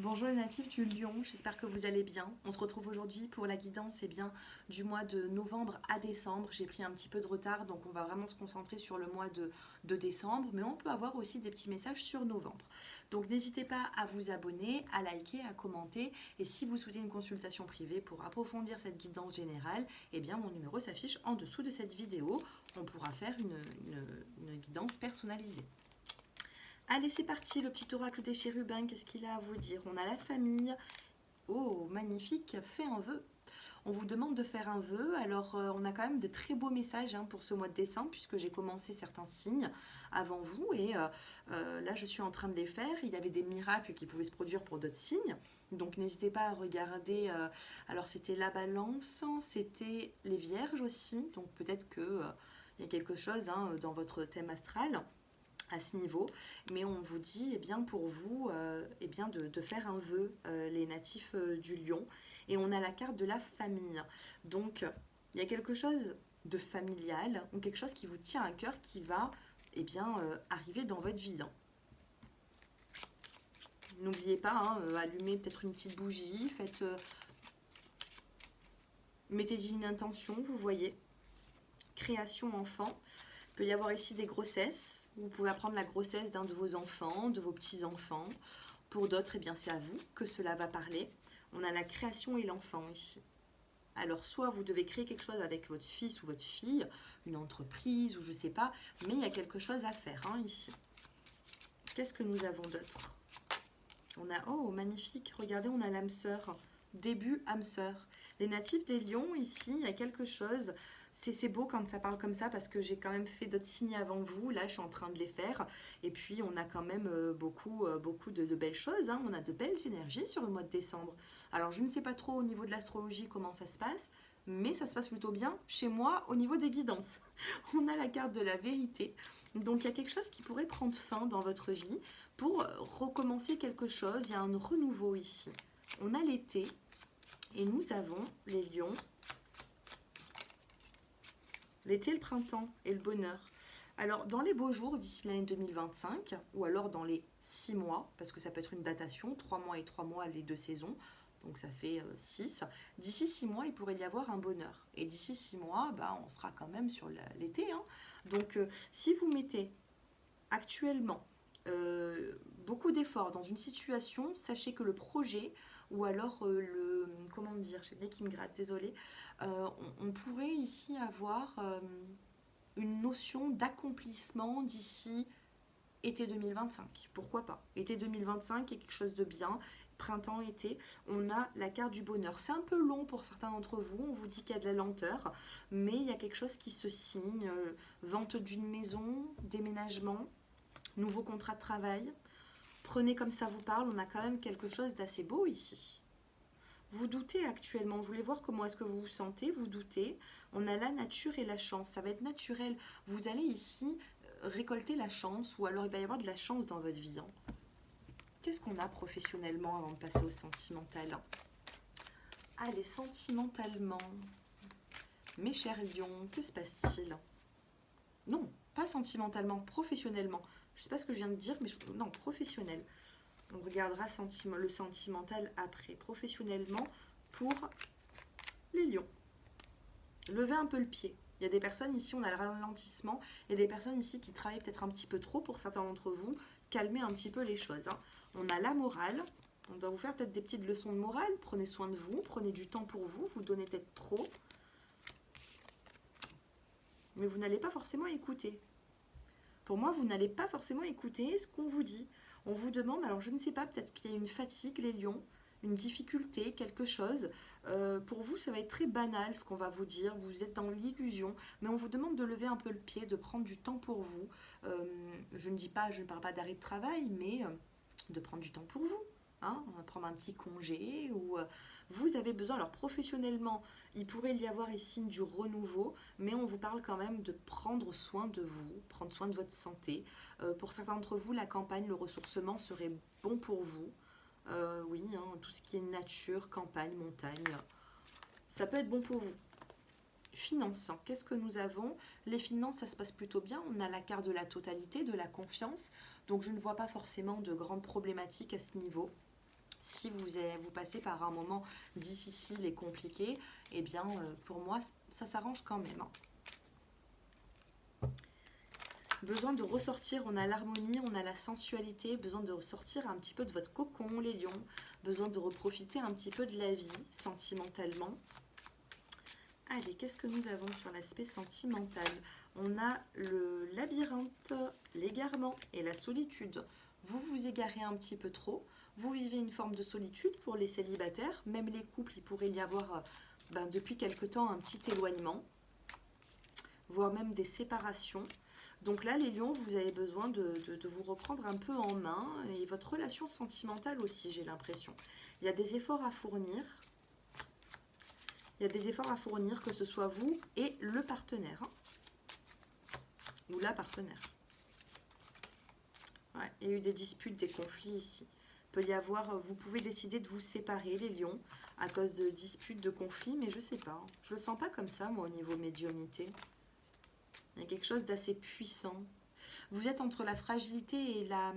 Bonjour les natifs du Lion, j'espère que vous allez bien. On se retrouve aujourd'hui pour la guidance du mois de novembre à décembre. J'ai pris un petit peu de retard, donc on va vraiment se concentrer sur le mois de décembre, mais on peut avoir aussi des petits messages sur novembre. Donc n'hésitez pas à vous abonner, à liker, à commenter, et si vous souhaitez une consultation privée pour approfondir cette guidance générale, eh bien mon numéro s'affiche en dessous de cette vidéo. On pourra faire une guidance personnalisée. Allez, c'est parti, le petit oracle des chérubins, qu'est-ce qu'il a à vous dire? On a la famille. Oh, magnifique, fais un vœu. On vous demande de faire un vœu. Alors, on a quand même de très beaux messages pour ce mois de décembre, puisque j'ai commencé certains signes avant vous. Et là, je suis en train de les faire. Il y avait des miracles qui pouvaient se produire pour d'autres signes. Donc, n'hésitez pas à regarder. Alors, c'était la balance, c'était les vierges aussi. Donc, peut-être qu'il y a quelque chose dans votre thème astral à ce niveau, mais on vous dit pour vous de faire un vœu, les natifs du Lion, et on a la carte de la famille. Donc il y a quelque chose de familial ou quelque chose qui vous tient à cœur qui va arriver dans votre vie. N'oubliez pas, allumez peut-être une petite bougie, mettez-y une intention, vous voyez, création enfant. Il peut y avoir ici des grossesses. Vous pouvez apprendre la grossesse d'un de vos enfants, de vos petits-enfants. Pour d'autres, c'est à vous que cela va parler. On a la création et l'enfant ici. Alors, soit vous devez créer quelque chose avec votre fils ou votre fille, une entreprise ou je ne sais pas, mais il y a quelque chose à faire ici. Qu'est-ce que nous avons d'autre? On a, oh, magnifique, regardez, on a l'âme sœur. Début âme sœur. Les natifs des lions, ici, il y a quelque chose. C'est beau quand ça parle comme ça parce que j'ai quand même fait d'autres signes avant vous. Là, je suis en train de les faire. Et puis, on a quand même beaucoup de belles choses. On a de belles énergies sur le mois de décembre. Alors, je ne sais pas trop au niveau de l'astrologie comment ça se passe, mais ça se passe plutôt bien chez moi au niveau des guidances. On a la carte de la vérité. Donc, il y a quelque chose qui pourrait prendre fin dans votre vie pour recommencer quelque chose. Il y a un renouveau ici. On a l'été et nous avons les lions. L'été, le printemps et le bonheur. Alors, dans les beaux jours d'ici l'année 2025, ou alors dans les 6 mois, parce que ça peut être une datation, 3 mois et 3 mois, les deux saisons, donc ça fait 6. D'ici 6 mois, il pourrait y avoir un bonheur. Et d'ici 6 mois, on sera quand même sur l'été. Donc, si vous mettez actuellement beaucoup d'efforts dans une situation, sachez que le projet, ou alors comment dire, j'ai le nez qui me gratte, désolé, on pourrait ici avoir une notion d'accomplissement d'ici été 2025. Pourquoi pas? Été 2025 est quelque chose de bien. Printemps, été, on a la carte du bonheur. C'est un peu long pour certains d'entre vous, on vous dit qu'il y a de la lenteur, mais il y a quelque chose qui se signe. Vente d'une maison, déménagement, nouveau contrat de travail. Prenez comme ça vous parle, on a quand même quelque chose d'assez beau ici. Vous doutez actuellement, je voulais voir comment est-ce que vous vous sentez, vous doutez. On a la nature et la chance, ça va être naturel. Vous allez ici récolter la chance, ou alors il va y avoir de la chance dans votre vie. Qu'est-ce qu'on a professionnellement avant de passer au sentimental? Allez, sentimentalement, mes chers lions, que se passe-t-il? Non, pas sentimentalement, professionnellement. Je ne sais pas ce que je viens de dire, mais non, professionnel. On regardera le sentimental après. Professionnellement, pour les lions. Levez un peu le pied. Il y a des personnes ici, on a le ralentissement. Il y a des personnes ici qui travaillent peut-être un petit peu trop pour certains d'entre vous. Calmez un petit peu les choses. On a la morale. On doit vous faire peut-être des petites leçons de morale. Prenez soin de vous. Prenez du temps pour vous. Vous donnez peut-être trop. Mais vous n'allez pas forcément écouter. Pour moi, vous n'allez pas forcément écouter ce qu'on vous dit. On vous demande, alors je ne sais pas, peut-être qu'il y a une fatigue, les lions, une difficulté, quelque chose. Pour vous, ça va être très banal ce qu'on va vous dire. Vous êtes dans l'illusion, mais on vous demande de lever un peu le pied, de prendre du temps pour vous. Je ne parle pas d'arrêt de travail, mais de prendre du temps pour vous. Prendre un petit congé ou vous avez besoin. Alors professionnellement, il pourrait y avoir ici du renouveau, mais on vous parle quand même de prendre soin de vous, prendre soin de votre santé. Pour certains d'entre vous, la campagne, le ressourcement serait bon pour vous. Oui, tout ce qui est nature, campagne, montagne, ça peut être bon pour vous. Finances, qu'est-ce que nous avons? Les finances, ça se passe plutôt bien. On a la carte de la totalité, de la confiance. Donc je ne vois pas forcément de grandes problématiques à ce niveau. Si vous passez par un moment difficile et compliqué, eh bien, pour moi, ça s'arrange quand même, hein. Besoin de ressortir, on a l'harmonie, on a la sensualité, besoin de ressortir un petit peu de votre cocon, les lions, besoin de reprofiter un petit peu de la vie sentimentalement. Allez, qu'est-ce que nous avons sur l'aspect sentimental? On a le labyrinthe, l'égarement et la solitude. Vous vous égarez un petit peu trop, vous vivez une forme de solitude pour les célibataires, même les couples, il pourrait y avoir depuis quelque temps un petit éloignement, voire même des séparations. Donc là, les lions, vous avez besoin de vous reprendre un peu en main, et votre relation sentimentale aussi, j'ai l'impression. Il y a des efforts à fournir. Il y a des efforts à fournir, que ce soit vous et le partenaire, hein, ou la partenaire. Ouais, il y a eu des disputes, des conflits ici. Il peut y avoir, vous pouvez décider de vous séparer, les lions, à cause de disputes, de conflits, mais je ne sais pas, hein. Je ne le sens pas comme ça, moi, au niveau médiumnité. Il y a quelque chose d'assez puissant. Vous êtes entre la fragilité et la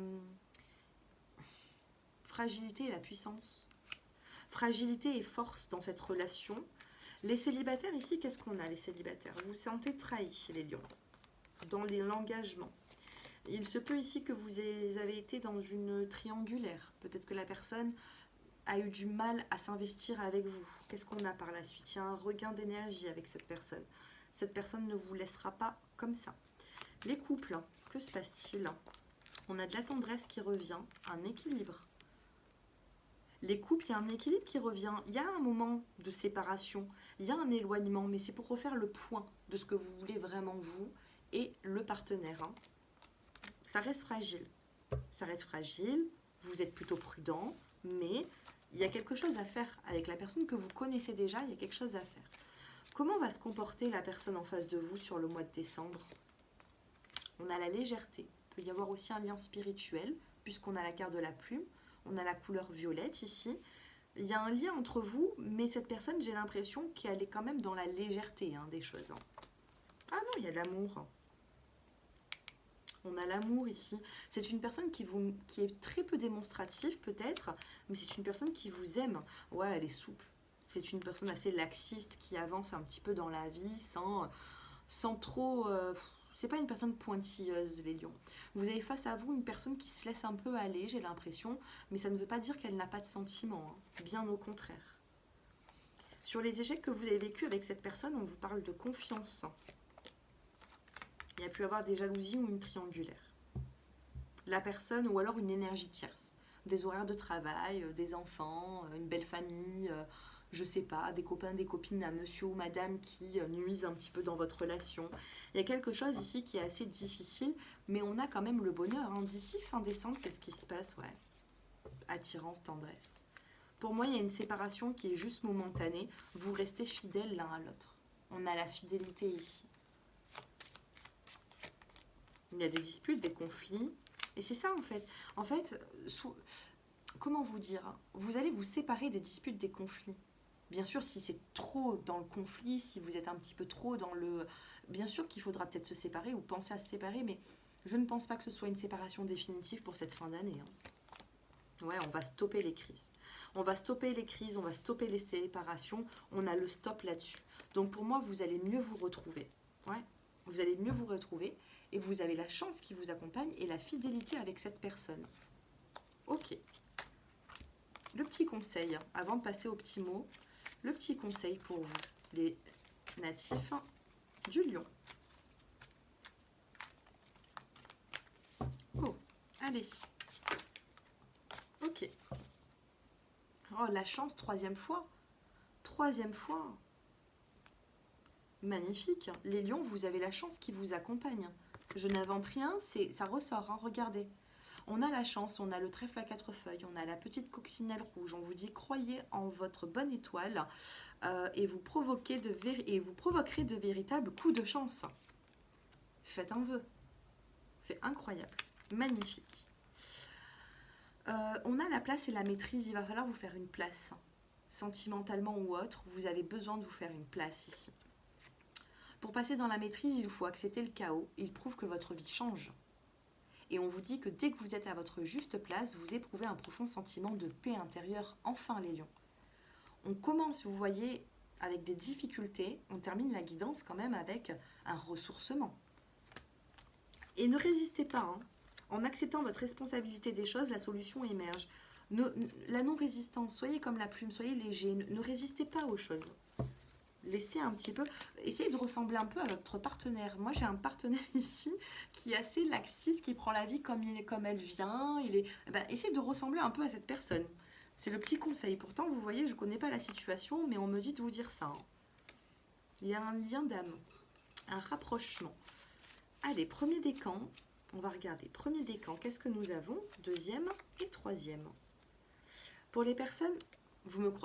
puissance. Fragilité et force dans cette relation. Les célibataires ici, qu'est-ce qu'on a, les célibataires? Vous vous sentez trahis, les lions, dans l'engagement. Il se peut ici que vous avez été dans une triangulaire. Peut-être que la personne a eu du mal à s'investir avec vous. Qu'est-ce qu'on a par la suite? Il y a un regain d'énergie avec cette personne. Cette personne ne vous laissera pas comme ça. Les couples, que se passe-t-il? On a de la tendresse qui revient, un équilibre. Les couples, il y a un équilibre qui revient. Il y a un moment de séparation, il y a un éloignement, mais c'est pour refaire le point de ce que vous voulez vraiment, vous et le partenaire, hein. Ça reste fragile. Ça reste fragile, vous êtes plutôt prudent, mais il y a quelque chose à faire avec la personne que vous connaissez déjà, il y a quelque chose à faire. Comment va se comporter la personne en face de vous sur le mois de décembre? On a la légèreté. Il peut y avoir aussi un lien spirituel, puisqu'on a la carte de la plume. On a la couleur violette ici. Il y a un lien entre vous, mais cette personne, j'ai l'impression qu'elle est quand même dans la légèreté, hein, des choses, hein. Ah non, il y a l'amour. On a l'amour ici. C'est une personne qui est très peu démonstrative peut-être, mais c'est une personne qui vous aime. Ouais, elle est souple. C'est une personne assez laxiste qui avance un petit peu dans la vie sans trop... c'est pas une personne pointilleuse, les lions. Vous avez face à vous une personne qui se laisse un peu aller, j'ai l'impression, mais ça ne veut pas dire qu'elle n'a pas de sentiments, hein. Bien au contraire. Sur les échecs que vous avez vécus avec cette personne, on vous parle de confiance. Il y a pu avoir des jalousies ou une triangulaire. La personne, ou alors une énergie tierce. Des horaires de travail, des enfants, une belle famille, je sais pas, des copains, des copines à monsieur ou madame qui nuisent un petit peu dans votre relation. Il y a quelque chose ici qui est assez difficile, mais on a quand même le bonheur, hein. D'ici fin décembre, qu'est-ce qui se passe? Ouais. Attirance, tendresse. Pour moi, il y a une séparation qui est juste momentanée. Vous restez fidèles l'un à l'autre. On a la fidélité ici. Il y a des disputes, des conflits. Et c'est ça en fait. En fait, comment vous dire? Vous allez vous séparer des disputes, des conflits. Bien sûr, si c'est trop dans le conflit, si vous êtes un petit peu trop dans le... Bien sûr qu'il faudra peut-être se séparer ou penser à se séparer, mais je ne pense pas que ce soit une séparation définitive pour cette fin d'année, hein. Ouais, on va stopper les crises. On va stopper les crises, on va stopper les séparations. On a le stop là-dessus. Donc pour moi, vous allez mieux vous retrouver. Ouais, vous allez mieux vous retrouver. Et vous avez la chance qui vous accompagne et la fidélité avec cette personne. Ok. Le petit conseil, avant de passer aux petits mots, le petit conseil pour vous, les natifs du lion. Oh, allez. Ok. Oh, la chance, troisième fois. Troisième fois. Magnifique. Les lions, vous avez la chance qui vous accompagne. Je n'invente rien, ça ressort, hein, regardez. On a la chance, on a le trèfle à 4 feuilles, on a la petite coccinelle rouge. On vous dit, croyez en votre bonne étoile et vous provoquerez de véritables coups de chance. Faites un vœu. C'est incroyable, magnifique. On a la place et la maîtrise, il va falloir vous faire une place. Sentimentalement ou autre, vous avez besoin de vous faire une place ici. Pour passer dans la maîtrise, il faut accepter le chaos. Il prouve que votre vie change. Et on vous dit que dès que vous êtes à votre juste place, vous éprouvez un profond sentiment de paix intérieure. Enfin, les lions. On commence, vous voyez, avec des difficultés. On termine la guidance quand même avec un ressourcement. Et ne résistez pas. Hein. En acceptant votre responsabilité des choses, la solution émerge. La non-résistance, soyez comme la plume, soyez léger. Ne résistez pas aux choses. Laissez un petit peu, essayez de ressembler un peu à votre partenaire. Moi, j'ai un partenaire ici qui est assez laxiste, qui prend la vie comme elle vient. Essayez de ressembler un peu à cette personne. C'est le petit conseil. Pourtant, vous voyez, je ne connais pas la situation, mais on me dit de vous dire ça. Hein. Il y a un lien d'âme, un rapprochement. Allez, premier décan. On va regarder. Premier décan, qu'est-ce que nous avons? Deuxième et troisième. Pour les personnes,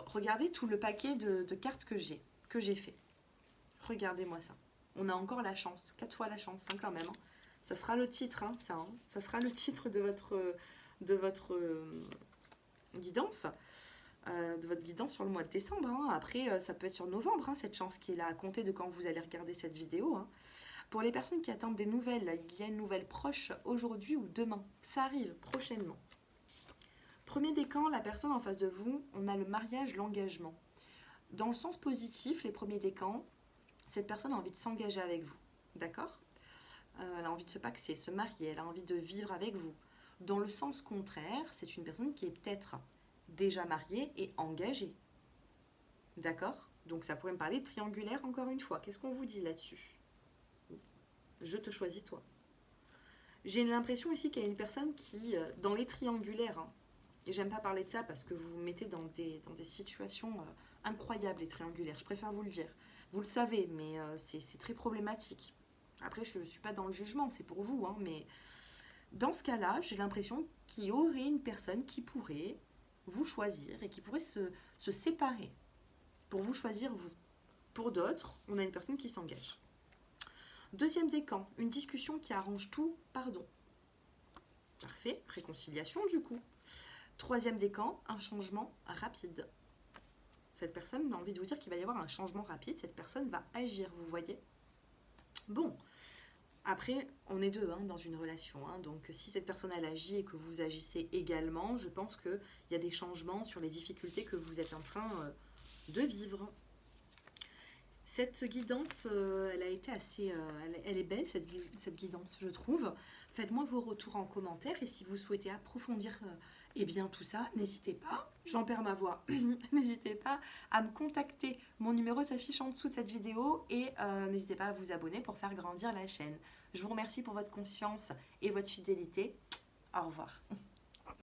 regardez tout le paquet de cartes que j'ai fait. Regardez-moi ça. On a encore la chance, 4 fois la chance hein, quand même. Hein. Ça sera le titre, hein, ça. Hein. Ça sera le titre de votre guidance. De votre guidance sur le mois de décembre. Hein. Après, ça peut être sur novembre, hein, cette chance qui est là à compter de quand vous allez regarder cette vidéo. Hein. Pour les personnes qui attendent des nouvelles, il y a une nouvelle proche aujourd'hui ou demain. Ça arrive prochainement. Premier décan, la personne en face de vous, on a le mariage, l'engagement. Dans le sens positif, les premiers décans, cette personne a envie de s'engager avec vous. D'accord? Elle a envie de se paxer, se marier, elle a envie de vivre avec vous. Dans le sens contraire, c'est une personne qui est peut-être déjà mariée et engagée. D'accord? Donc ça pourrait me parler de triangulaire encore une fois. Qu'est-ce qu'on vous dit là-dessus? Je te choisis toi. J'ai l'impression ici qu'il y a une personne qui, dans les triangulaires, hein, et j'aime pas parler de ça parce que vous vous mettez dans des situations incroyables, les triangulaires, je préfère vous le dire. Vous le savez, mais c'est très problématique. Après, je ne suis pas dans le jugement, c'est pour vous, hein, mais dans ce cas-là, j'ai l'impression qu'il y aurait une personne qui pourrait vous choisir et qui pourrait se séparer pour vous choisir vous. Pour d'autres, on a une personne qui s'engage. Deuxième décan, une discussion qui arrange tout, pardon. Parfait, réconciliation du coup. Troisième décan, un changement rapide. Cette personne a envie de vous dire qu'il va y avoir un changement rapide, cette personne va agir, vous voyez. Bon, après, on est deux hein, dans une relation, hein, donc si cette personne elle agit et que vous agissez également, je pense qu'il y a des changements sur les difficultés que vous êtes en train de vivre. Cette guidance, elle a été assez, elle est belle cette guidance, je trouve. Faites-moi vos retours en commentaire et si vous souhaitez approfondir eh bien tout ça, n'hésitez pas, j'en perds ma voix, n'hésitez pas à me contacter. Mon numéro s'affiche en dessous de cette vidéo et n'hésitez pas à vous abonner pour faire grandir la chaîne. Je vous remercie pour votre confiance et votre fidélité. Au revoir.